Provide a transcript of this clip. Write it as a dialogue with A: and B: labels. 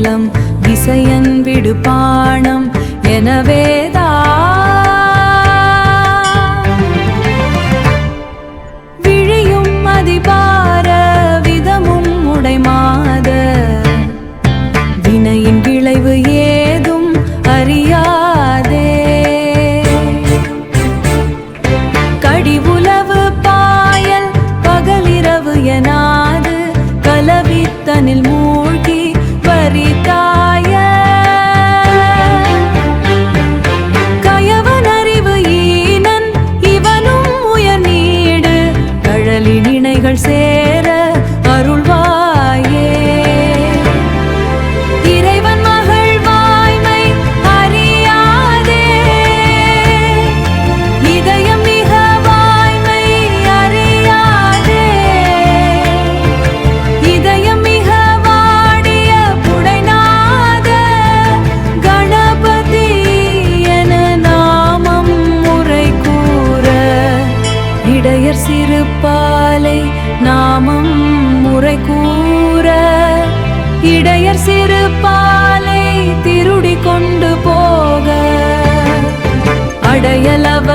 A: மூலம் விசயன் விடுபாணம் எனவேதா விழியும் அதிபார விதமும் உடைமாத வினையின் விளைவு ஏதும் அறியாதே கடிவுலவு பாயல் பகலிரவு எனாது கலவித்தனில் மூழ்கி பரிதாய கயவனறிவு ஈனன் இவனும் உயர் நீடு கழலின் இணைகள் சேர அருள்வாயே இறைவன் மகள் வாய்மை அறியாதே இதயம் மிக வாய்மை அறியாதே இதயம் மிக வாடிய புடைநாத கணபதி என நாமம் முறை கூற இடையர் சிறுபாலை நாமம் முறை கூற இடையர் சிறுபாலை திருடி கொண்டு போக அடையலவ